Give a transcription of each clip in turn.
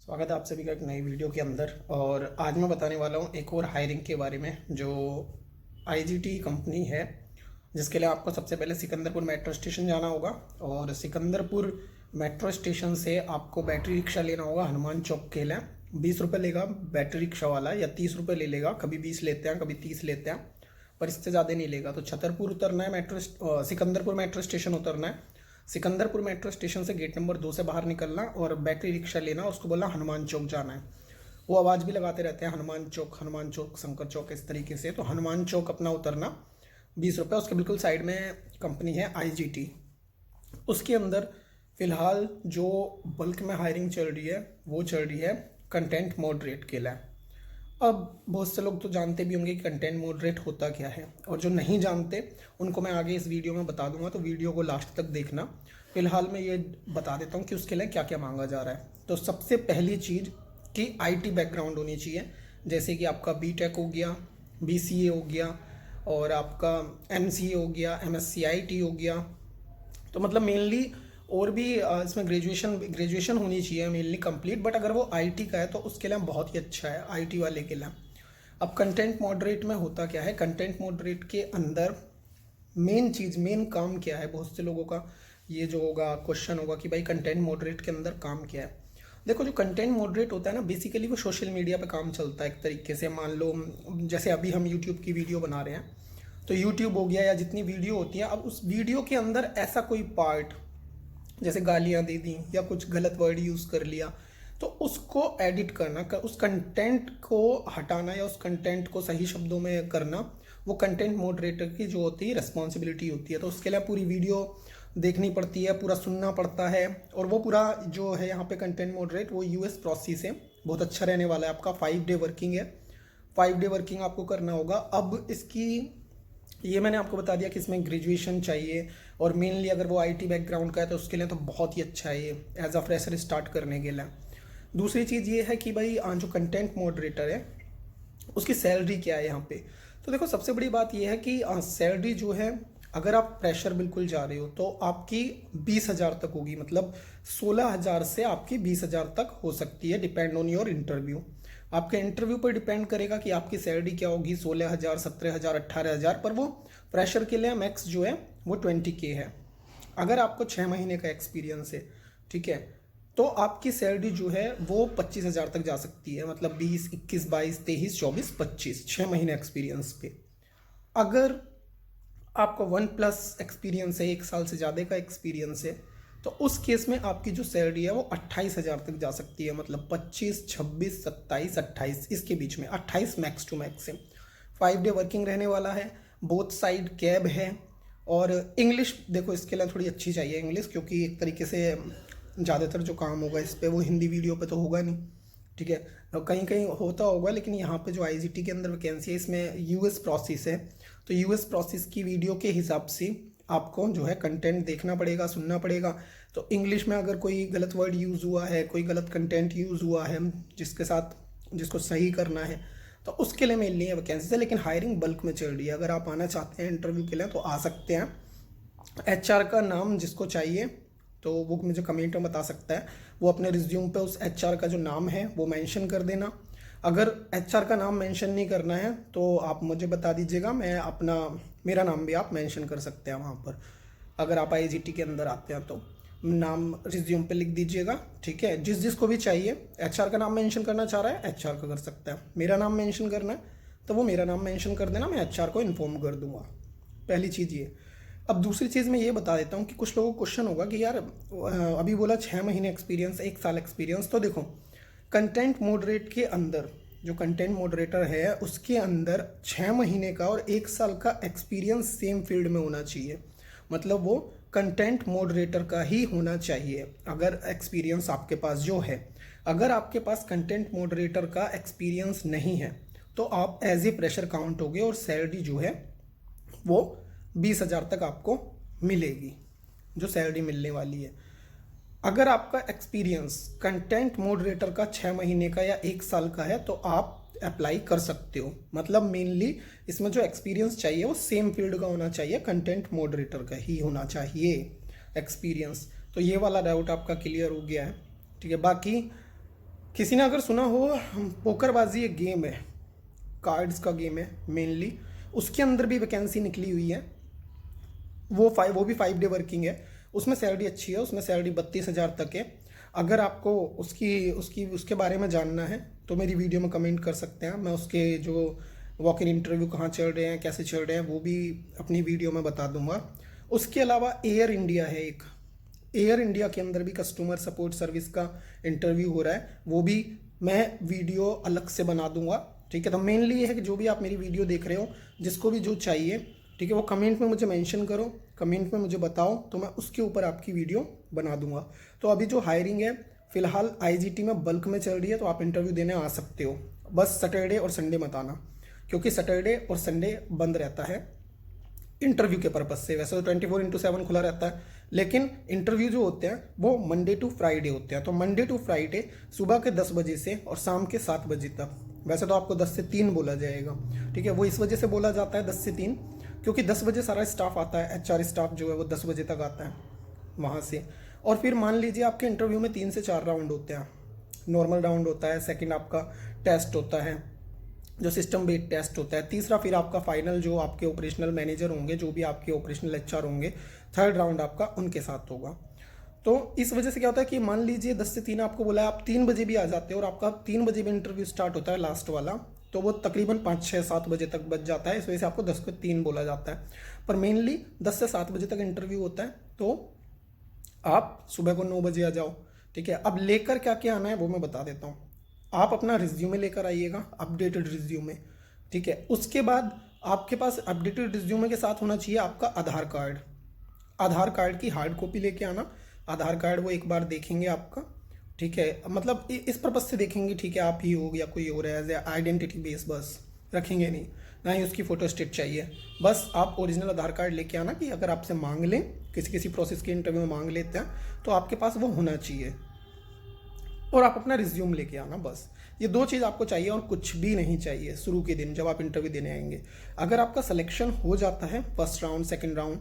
स्वागत है आप सभी का एक नई वीडियो के अंदर। और आज मैं बताने वाला हूँ एक और हायरिंग के बारे में जो आईजीटी कंपनी है, जिसके लिए आपको सबसे पहले सिकंदरपुर मेट्रो स्टेशन जाना होगा। और सिकंदरपुर मेट्रो स्टेशन से आपको बैटरी रिक्शा लेना होगा हनुमान चौक के लिए। 20 रुपये लेगा बैटरी रिक्शा वाला, या 30 रुपये ले लेगा। कभी 20 लेते हैं, कभी 30 लेते हैं, पर इससे ज़्यादा नहीं लेगा। तो छतरपुर उतरना है, सिकंदरपुर मेट्रो स्टेशन उतरना है। सिकंदरपुर मेट्रो स्टेशन से गेट नंबर 2 से बाहर निकलना और बैटरी रिक्शा लेना और उसको बोलना हनुमान चौक जाना है। वो आवाज़ भी लगाते रहते हैं हनुमान चौक, शंकर चौक, इस तरीके से। तो हनुमान चौक अपना उतरना, 20 रुपये। उसके बिल्कुल साइड में कंपनी है आईजीटी। उसके अंदर फ़िलहाल जो बल्क में हायरिंग चल रही है वो चल रही है कंटेंट मॉडरेट के लिए। अब बहुत से लोग तो जानते भी होंगे कि कंटेंट मॉडरेट होता क्या है, और जो नहीं जानते उनको मैं आगे इस वीडियो में बता दूंगा, तो वीडियो को लास्ट तक देखना। फिलहाल मैं ये बता देता हूँ कि उसके लिए क्या क्या मांगा जा रहा है। तो सबसे पहली चीज़ कि आईटी बैकग्राउंड होनी चाहिए, जैसे कि आपका बीटेक हो गया, बीसीए हो गया, और आपका एमसीए हो गया, एमएससीआईटी हो गया। तो मतलब मेनली और भी इसमें ग्रेजुएशन होनी चाहिए मेनली कंप्लीट। बट अगर वो आईटी का है तो उसके लिए बहुत ही अच्छा है आईटी वाले के लिए। अब कंटेंट मॉडरेट में होता क्या है, कंटेंट मॉडरेट के अंदर मेन काम क्या है, बहुत से लोगों का ये जो होगा क्वेश्चन होगा कि भाई कंटेंट मॉडरेट के अंदर काम क्या है। देखो, जो कंटेंट मॉडरेट होता है ना, बेसिकली वो सोशल मीडिया पे काम चलता है एक तरीके से। मान लो जैसे अभी हम यूट्यूब की वीडियो बना रहे हैं, तो यूट्यूब हो गया या जितनी वीडियो होती है, अब उस वीडियो के अंदर ऐसा कोई पार्ट जैसे गालियाँ दे दी या कुछ गलत वर्ड यूज़ कर लिया, तो उसको एडिट करना, उस कंटेंट को हटाना या उस कंटेंट को सही शब्दों में करना, वो कंटेंट मॉडरेटर की जो होती है रिस्पॉन्सिबिलिटी होती है। तो उसके लिए पूरी वीडियो देखनी पड़ती है, पूरा सुनना पड़ता है। और वो पूरा जो है यहाँ पे कंटेंट मॉडरेट, वो यूएस प्रोसेस है, बहुत अच्छा रहने वाला है आपका। 5 डे वर्किंग है, 5 डे वर्किंग आपको करना होगा। अब इसकी ये मैंने आपको बता दिया कि इसमें ग्रेजुएशन चाहिए, और मेनली अगर वो आईटी बैकग्राउंड का है तो उसके लिए तो बहुत ही अच्छा है ये एज अ फ्रेशर स्टार्ट करने के लिए। दूसरी चीज़ ये है कि भाई जो कंटेंट मॉडरेटर है उसकी सैलरी क्या है यहाँ पे। तो देखो, सबसे बड़ी बात ये है कि सैलरी जो है, अगर आप फ्रेशर बिल्कुल जा रहे हो तो आपकी 20,000 तक होगी। मतलब 16,000 से आपकी 20,000 तक हो सकती है, डिपेंड ऑन योर इंटरव्यू। आपके इंटरव्यू पर डिपेंड करेगा कि आपकी सैलरी क्या होगी, 16,000, 17,000, 18,000। पर वो फ्रेशर के लिए मैक्स जो है वो 20K है। अगर आपको 6 महीने का एक्सपीरियंस है, ठीक है, तो आपकी सैलरी जो है वो 25,000 तक जा सकती है। मतलब 20, 21, 22, 23, 24, 25, 6 महीने एक्सपीरियंस पे। अगर आपको 1+ एक्सपीरियंस है, 1 साल से ज़्यादा का एक्सपीरियंस है, तो उस केस में आपकी जो सैलरी है वो 28,000 तक जा सकती है। मतलब 25, 26, 27, 28, इसके बीच में, 28 मैक्स टू मैक्स है। 5 डे वर्किंग रहने वाला है, बोथ साइड कैब है। और इंग्लिश देखो, इसके लिए थोड़ी अच्छी चाहिए इंग्लिश, क्योंकि एक तरीके से ज़्यादातर जो काम होगा इस पर वो हिंदी वीडियो पे तो होगा नहीं, ठीक है। कहीं कहीं होता होगा, लेकिन यहाँ पे जो आईजीटी के अंदर वैकेंसी है इसमें यूएस प्रोसेस है। तो यूएस प्रोसेस की वीडियो के हिसाब से आपको जो है कंटेंट देखना पड़ेगा, सुनना पड़ेगा। तो इंग्लिश में अगर कोई गलत वर्ड यूज़ हुआ है, कोई गलत कंटेंट यूज़ हुआ है जिसको सही करना है, तो उसके लिए मेनली है वैकेंसी है। लेकिन हायरिंग बल्क में चल रही है। अगर आप आना चाहते हैं इंटरव्यू के लिए तो आ सकते हैं। एचआर का नाम जिसको चाहिए तो वो मुझे कमेंट में बता सकता है। वो अपने रिज्यूम पे उस एचआर का जो नाम है वो मेंशन कर देना। अगर एचआर का नाम मेंशन नहीं करना है तो आप मुझे बता दीजिएगा, मेरा नाम भी आप मेंशन कर सकते हैं वहाँ पर। अगर आप आईजीटी के अंदर आते हैं तो नाम रिज्यूम पे लिख दीजिएगा, ठीक है। जिसको भी चाहिए, एचआर का नाम मेंशन करना चाह रहा है एचआर का कर सकता है, मेरा नाम मेंशन करना है तो वो मेरा नाम मेंशन कर देना, मैं एचआर को इन्फॉर्म कर दूंगा। पहली चीज़ ये। अब दूसरी चीज़ मैं ये बता देता हूँ कि कुछ लोगों को क्वेश्चन होगा कि यार अभी बोला 6 महीने एक्सपीरियंस, 1 साल एक्सपीरियंस। तो देखो, कंटेंट मॉडरेट के अंदर जो कंटेंट मॉडरेटर है उसके अंदर 6 महीने का और 1 साल का एक्सपीरियंस सेम फील्ड में होना चाहिए। मतलब वो कंटेंट मॉडरेटर का ही होना चाहिए अगर एक्सपीरियंस आपके पास जो है। अगर आपके पास कंटेंट मॉडरेटर का एक्सपीरियंस नहीं है तो आप एज ए फ्रेशर काउंट होगे, और सैलरी जो है वो 20,000 तक आपको मिलेगी, जो सैलरी मिलने वाली है। अगर आपका एक्सपीरियंस कंटेंट मॉडरेटर का 6 महीने का या 1 साल का है तो आप अप्लाई कर सकते हो। मतलब मेनली इसमें जो एक्सपीरियंस चाहिए वो सेम फील्ड का होना चाहिए, कंटेंट मॉडरेटर का ही होना चाहिए एक्सपीरियंस। तो ये वाला डाउट आपका क्लियर हो गया है, ठीक है। बाकी किसी ने अगर सुना हो, पोकरबाजी एक गेम है, कार्ड्स का गेम है मेनली, उसके अंदर भी वैकेंसी निकली हुई है। वो भी 5 डे वर्किंग है। उसमें सैलरी अच्छी है, उसमें सैलरी 32,000 तक है। अगर आपको उसके बारे में जानना है तो मेरी वीडियो में कमेंट कर सकते हैं। मैं उसके जो वॉक इन इंटरव्यू कहाँ चल रहे हैं, कैसे चल रहे हैं, वो भी अपनी वीडियो में बता दूंगा। उसके अलावा एयर इंडिया है एक, एयर इंडिया के अंदर भी कस्टमर सपोर्ट सर्विस का इंटरव्यू हो रहा है, वो भी मैं वीडियो अलग से बना दूंगा। ठीक है, तो मेनली ये है कि जो भी आप मेरी वीडियो देख रहे हो, जिसको भी जो चाहिए, ठीक है, वो कमेंट में मुझे मेंशन करो, कमेंट में मुझे बताओ, तो मैं उसके ऊपर आपकी वीडियो बना दूंगा। तो अभी जो हायरिंग है फिलहाल आईजीटी में बल्क में चल रही है, तो आप इंटरव्यू देने आ सकते हो। बस सैटरडे और संडे मत आना, क्योंकि सैटरडे और संडे बंद रहता है इंटरव्यू के पर्पज़ से। वैसे तो 24/7 खुला रहता है, लेकिन इंटरव्यू जो होते हैं वो मंडे टू फ्राइडे होते हैं। तो मंडे टू फ्राइडे सुबह के 10 बजे से और शाम के 7 बजे तक। वैसे तो आपको 10 से 3 बोला जाएगा, ठीक है, वो इस वजह से बोला जाता है 10 से 3, क्योंकि 10 बजे सारा स्टाफ आता है, एचआर स्टाफ जो है वो 10 बजे तक आता है वहाँ से। और फिर मान लीजिए आपके इंटरव्यू में 3 से 4 राउंड होते हैं। नॉर्मल राउंड होता है, सेकंड आपका टेस्ट होता है जो सिस्टम बेस्ड टेस्ट होता है, तीसरा फिर आपका फाइनल जो आपके ऑपरेशनल मैनेजर होंगे, जो भी आपके ऑपरेशनल एचआर होंगे, थर्ड राउंड आपका उनके साथ होगा। तो इस वजह से क्या होता है कि मान लीजिए 10 से 3 आपको बोला है, आप 3 बजे भी आ जाते हो और आपका 3 बजे भी इंटरव्यू स्टार्ट होता है लास्ट वाला, तो वो तकरीबन 5, 6, 7 बजे तक बच जाता है। इस वजह से आपको 10 को 3 बोला जाता है, पर मेनली 10 से 7 बजे तक इंटरव्यू होता है। तो आप सुबह को 9 बजे आ जाओ, ठीक है। अब लेकर क्या क्या आना है वो मैं बता देता हूँ। आप अपना रिज्यूमे लेकर आइएगा, अपडेटेड रिज्यूमे, ठीक है। उसके बाद आपके पास अपडेटेड रिज्यूमे के साथ होना चाहिए आपका आधार कार्ड। आधार कार्ड की हार्ड कॉपी लेके आना। आधार कार्ड वो एक बार देखेंगे आपका, ठीक है, मतलब इस पर्पज से देखेंगे, ठीक है, आप ही हो या कोई और है, एज ए आइडेंटिटी बेस, बस रखेंगे नहीं, ना ही उसकी फ़ोटो स्टेट चाहिए। बस आप ओरिजिनल आधार कार्ड लेके आना, कि अगर आपसे मांग लें, किसी प्रोसेस के इंटरव्यू में मांग लेते हैं, तो आपके पास वो होना चाहिए। और आप अपना रिज्यूम लेके आना, बस ये 2 चीज़ आपको चाहिए और कुछ भी नहीं चाहिए शुरू के दिन जब आप इंटरव्यू देने आएंगे। अगर आपका सिलेक्शन हो जाता है first round, second round,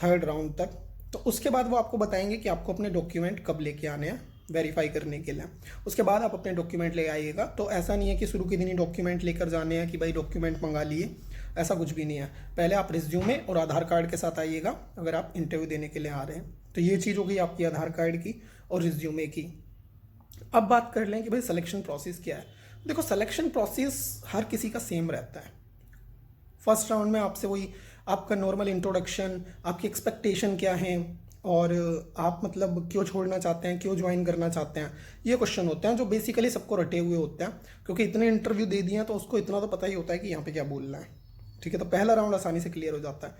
third round तक, तो उसके बाद वो आपको बताएंगे कि आपको अपने डॉक्यूमेंट कब लेके आने हैं वेरीफाई करने के लिए। उसके बाद आप अपने डॉक्यूमेंट ले आइएगा। तो ऐसा नहीं है कि शुरू के दिन ही डॉक्यूमेंट लेकर जाने हैं कि भाई डॉक्यूमेंट मंगा लिए, ऐसा कुछ भी नहीं है। पहले आप रिज्यूमे और आधार कार्ड के साथ आइएगा अगर आप इंटरव्यू देने के लिए आ रहे हैं। तो ये चीज़ हो गई आपकी आधार कार्ड की और रिज्यूमे की। अब बात कर लें कि भाई सिलेक्शन प्रोसेस क्या है। देखो, सिलेक्शन प्रोसेस हर किसी का सेम रहता है। फर्स्ट राउंड में आपसे वही आपका नॉर्मल इंट्रोडक्शन, आपकी एक्सपेक्टेशन क्या है, और आप मतलब क्यों छोड़ना चाहते हैं, क्यों ज्वाइन करना चाहते हैं, ये क्वेश्चन होते हैं जो बेसिकली सबको रटे हुए होते हैं, क्योंकि इतने इंटरव्यू दे दिए हैं तो उसको इतना तो पता ही होता है कि यहाँ पे क्या बोलना है, ठीक है। तो पहला राउंड आसानी से क्लियर हो जाता है।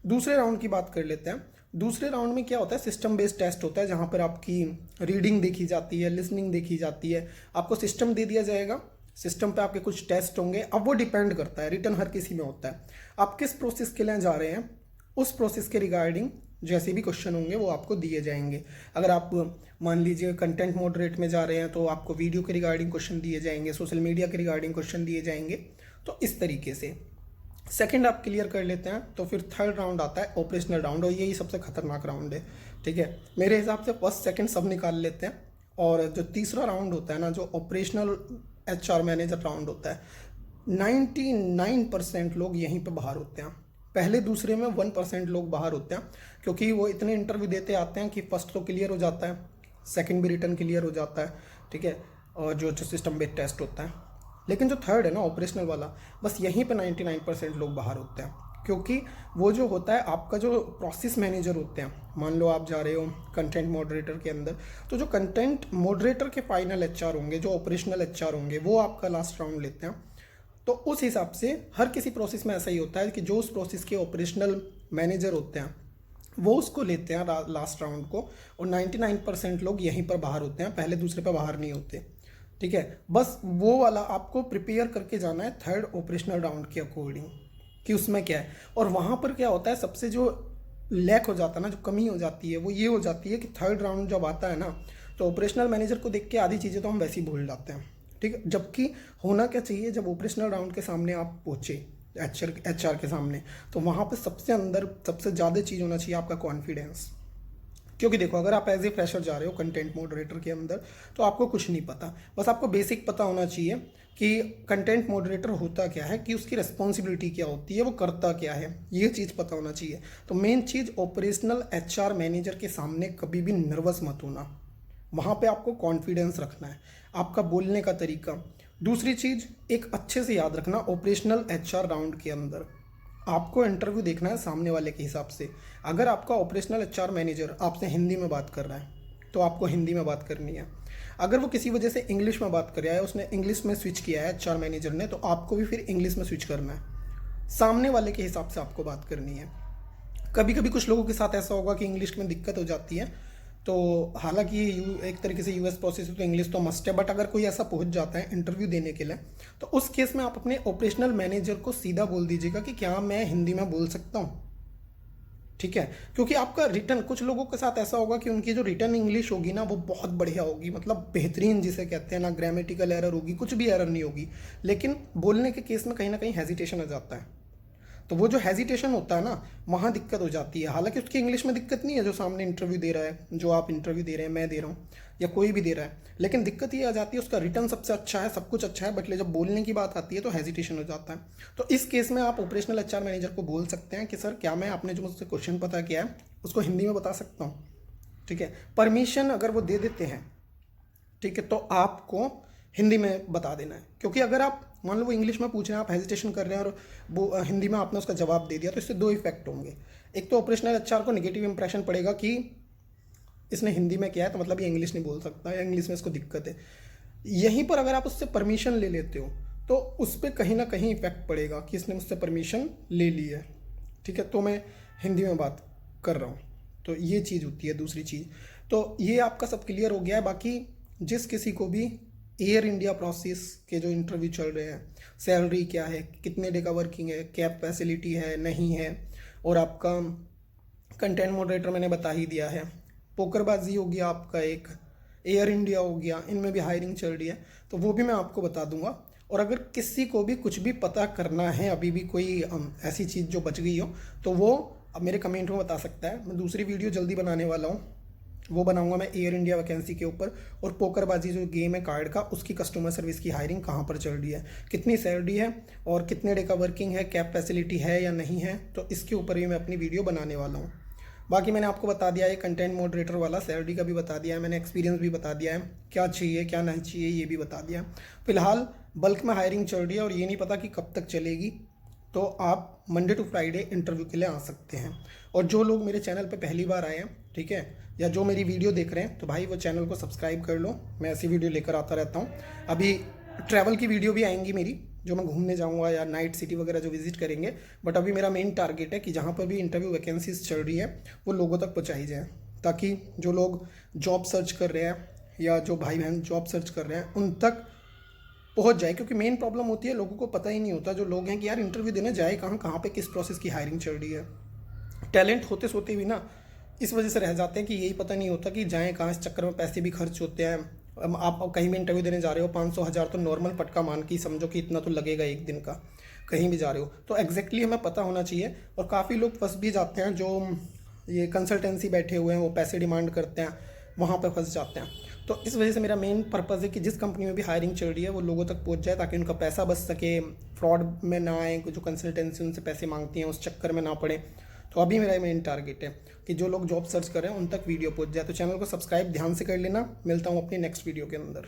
दूसरे राउंड की बात कर लेते हैं। दूसरे राउंड में क्या होता है, सिस्टम बेस्ड टेस्ट होता है, जहाँ पर आपकी रीडिंग देखी जाती है, लिसनिंग देखी जाती है। आपको सिस्टम दे दिया जाएगा, सिस्टम पे आपके कुछ टेस्ट होंगे। अब वो डिपेंड करता है, रिटर्न हर किसी में होता है, आप किस प्रोसेस के लिए जा रहे हैं, उस प्रोसेस के रिगार्डिंग जैसे भी क्वेश्चन होंगे वो आपको दिए जाएंगे। अगर आप मान लीजिए कंटेंट मॉडरेट में जा रहे हैं तो आपको वीडियो के रिगार्डिंग क्वेश्चन दिए जाएंगे, सोशल मीडिया के रिगार्डिंग क्वेश्चन दिए जाएंगे। तो इस तरीके से सेकंड आप क्लियर कर लेते हैं, तो फिर थर्ड राउंड आता है ऑपरेशनल राउंड, और यही सबसे खतरनाक राउंड है, ठीक है। मेरे हिसाब से फर्स्ट सेकंड सब निकाल लेते हैं, और जो तीसरा राउंड होता है ना, जो ऑपरेशनल एचआर मैनेजर राउंड होता है, 99% लोग यहीं पे बाहर होते हैं। पहले दूसरे में 1% लोग बाहर होते हैं, क्योंकि वो इतने इंटरव्यू देते आते हैं कि फर्स्ट तो क्लियर हो जाता है, सेकंड भी रिटर्न क्लियर हो जाता है, ठीक है, और जो सिस्टम बेस्ड टेस्ट होता है। लेकिन जो थर्ड है ना, ऑपरेशनल वाला, बस यहीं पे 99% लोग बाहर होते हैं, क्योंकि वो जो होता है आपका जो प्रोसेस मैनेजर होते हैं। मान लो आप जा रहे हो कंटेंट मॉडरेटर के अंदर, तो जो कंटेंट मॉडरेटर के फाइनल एचआर होंगे, जो ऑपरेशनल एचआर होंगे, वो आपका लास्ट राउंड लेते हैं। तो उस हिसाब से हर किसी प्रोसेस में ऐसा ही होता है कि जो उस प्रोसेस के ऑपरेशनल मैनेजर होते हैं वो उसको लेते हैं लास्ट राउंड को, और 99% लोग यहीं पर बाहर होते हैं, पहले दूसरे पर बाहर नहीं होते, ठीक है। बस वो वाला आपको प्रिपेयर करके जाना है थर्ड ऑपरेशनल राउंड के अकॉर्डिंग, कि उसमें क्या है। और वहाँ पर क्या होता है, सबसे जो लैक हो जाता है ना, जो कमी हो जाती है, वो ये हो जाती है कि थर्ड राउंड जब आता है ना, तो ऑपरेशनल मैनेजर को देख के आधी चीज़ें तो हम वैसे ही भूल जाते हैं, ठीक है। जबकि होना क्या चाहिए, जब ऑपरेशनल राउंड के सामने आप पहुँचे, एचआर के सामने, तो वहाँ पे सबसे अंदर सबसे ज़्यादा चीज़ होना चाहिए आपका कॉन्फिडेंस, क्योंकि देखो, अगर आप एज ए फ्रेशर जा रहे हो कंटेंट मॉडरेटर के अंदर, तो आपको कुछ नहीं पता, बस आपको बेसिक पता होना चाहिए कि कंटेंट मॉडरेटर होता क्या है, कि उसकी रिस्पॉन्सिबिलिटी क्या होती है, वो करता क्या है, ये चीज़ पता होना चाहिए। तो मेन चीज़, ऑपरेशनल एचआर मैनेजर के सामने कभी भी नर्वस मत होना, वहाँ पे आपको कॉन्फिडेंस रखना है, आपका बोलने का तरीका। दूसरी चीज़, एक अच्छे से याद रखना, ऑपरेशनल एचआर राउंड के अंदर आपको इंटरव्यू देखना है सामने वाले के हिसाब से। अगर आपका ऑपरेशनल एचआर मैनेजर आपसे हिंदी में बात कर रहा है तो आपको हिंदी में बात करनी है। अगर वो किसी वजह से इंग्लिश में बात कर रहा है, उसने इंग्लिश में स्विच किया है एचआर मैनेजर ने, तो आपको भी फिर इंग्लिश में स्विच करना है, सामने वाले के हिसाब से आपको बात करनी है। कभी कभी कुछ लोगों के साथ ऐसा होगा कि इंग्लिश में दिक्कत हो जाती है, तो हालांकि ये एक तरीके से यूएस प्रोसेस है तो इंग्लिश तो मस्ट है, बट अगर कोई ऐसा पहुंच जाता है इंटरव्यू देने के लिए, तो उस केस में आप अपने ऑपरेशनल मैनेजर को सीधा बोल दीजिएगा कि क्या मैं हिंदी में बोल सकता हूँ, ठीक है। क्योंकि आपका रिटर्न, कुछ लोगों के साथ ऐसा होगा कि उनकी जो रिटर्न इंग्लिश होगी ना, वो बहुत बढ़िया होगी, मतलब बेहतरीन जिसे कहते हैं ना, ग्रामेटिकल एरर होगी, कुछ भी एरर नहीं होगी, लेकिन बोलने के केस में कहीं ना कहीं हेजिटेशन आ जाता है। तो वो जो हेजिटेशन होता है ना, वहाँ दिक्कत हो जाती है। हालांकि उसकी इंग्लिश में दिक्कत नहीं है, जो सामने इंटरव्यू दे रहा है, जो आप इंटरव्यू दे रहे हैं, मैं दे रहा हूँ या कोई भी दे रहा है, लेकिन दिक्कत ये आ जाती है, उसका रिटर्न सबसे अच्छा है, सब कुछ अच्छा है, बट जब बोलने की बात आती है तो हेजिटेशन हो जाता है। तो इस केस में आप ऑपरेशनल एचआर मैनेजर को बोल सकते हैं कि सर, क्या मैं, आपने जो मुझसे क्वेश्चन पता किया है उसको हिंदी में बता सकता हूँ, ठीक है। परमिशन अगर वो दे देते हैं, ठीक है, तो आपको हिंदी में बता देना है। क्योंकि अगर आप मान लो वो इंग्लिश में पूछ रहे हैं, आप हेजिटेशन कर रहे हैं और वो हिंदी में आपने उसका जवाब दे दिया, तो इससे दो इफेक्ट होंगे। एक तो ऑपरेशनल एचआर को नेगेटिव इंप्रेशन पड़ेगा कि इसने हिंदी में किया है तो मतलब ये इंग्लिश नहीं बोल सकता या इंग्लिश में इसको दिक्कत है। यहीं पर अगर आप उससे परमिशन ले लेते हो तो उस पर कहीं ना कहीं इफेक्ट पड़ेगा कि इसने मुझसे परमिशन ले ली है, ठीक है, तो मैं हिंदी में बात कर रहा हूँ। तो ये चीज़ होती है। दूसरी चीज़, तो ये आपका सब क्लियर हो गया है। बाकी जिस किसी को भी एयर इंडिया प्रोसेस के जो इंटरव्यू चल रहे हैं, सैलरी क्या है, कितने डे का वर्किंग है, कैब फैसिलिटी है नहीं है, और आपका कंटेंट मॉडरेटर मैंने बता ही दिया है, पोकरबाजी हो गया आपका, एक एयर इंडिया हो गया, इनमें भी हायरिंग चल रही है, तो वो भी मैं आपको बता दूंगा। और अगर किसी को भी कुछ भी पता करना है, अभी भी कोई ऐसी चीज़ जो बच गई हो, तो वो अब मेरे कमेंट में बता सकता है। मैं दूसरी वीडियो जल्दी बनाने वाला हूँ, वो बनाऊंगा मैं एयर इंडिया वैकेंसी के ऊपर, और पोकरबाजी जो गेम है कार्ड का, उसकी कस्टमर सर्विस की हायरिंग कहाँ पर चल रही है, कितनी सैलरी है और कितने डे का वर्किंग है, कैब फैसिलिटी है या नहीं है, तो इसके ऊपर भी मैं अपनी वीडियो बनाने वाला हूँ। बाकी मैंने आपको बता दिया है कंटेंट मॉडरेटर वाला, सैलरी का भी बता दिया है मैंने, एक्सपीरियंस भी बता दिया है, क्या चाहिए क्या नहीं चाहिए ये भी बता दिया है। फिलहाल बल्क में हायरिंग चल रही है और ये नहीं पता कि कब तक चलेगी, तो आप मंडे टू फ्राइडे इंटरव्यू के लिए आ सकते हैं। और जो लोग मेरे चैनल पे पहली बार आए हैं, ठीक है, या जो मेरी वीडियो देख रहे हैं, तो भाई वो चैनल को सब्सक्राइब कर लो, मैं ऐसी वीडियो लेकर आता रहता हूँ। अभी ट्रैवल की वीडियो भी आएंगी मेरी, जो मैं घूमने जाऊँगा या नाइट सिटी वगैरह जो विजिट करेंगे, बट अभी मेरा मेन टारगेट है कि जहाँ पर भी इंटरव्यू वैकेंसीज चल रही है वो लोगों तक पहुँचाई जाए, ताकि जो लोग जॉब सर्च कर रहे हैं या जो भाई बहन जॉब सर्च कर रहे हैं उन तक पहुंच जाए। क्योंकि मेन प्रॉब्लम होती है, लोगों को पता ही नहीं होता, जो लोग हैं, कि यार इंटरव्यू देने जाए कहाँ, कहाँ पे किस प्रोसेस की हायरिंग चल रही है। टैलेंट होते सोते भी ना इस वजह से रह जाते हैं कि यही पता नहीं होता कि जाएँ कहाँ, इस चक्कर में पैसे भी खर्च होते हैं। आप कहीं भी इंटरव्यू देने जा रहे हो, 500-1000 तो नॉर्मल पटका मान के समझो कि इतना तो लगेगा एक दिन का, कहीं भी जा रहे हो, तो एग्जैक्टली हमें पता होना चाहिए। और काफ़ी लोग फंस भी जाते हैं, जो ये कंसल्टेंसी बैठे हुए हैं, वो पैसे डिमांड करते हैं, वहाँ पर फंस जाते हैं। तो इस वजह से मेरा मेन पर्पज़ है कि जिस कंपनी में भी हायरिंग चल रही है वो लोगों तक पहुंच जाए, ताकि उनका पैसा बच सके, फ्रॉड में ना आए, जो कंसल्टेंसी उनसे पैसे मांगती हैं उस चक्कर में ना पड़े। तो अभी मेरा मेन टारगेट है कि जो लोग जॉब सर्च कर रहे हैं उन तक वीडियो पहुंच जाए। तो चैनल को सब्सक्राइब ध्यान से कर लेना। मिलता हूँ अपनी नेक्स्ट वीडियो के अंदर।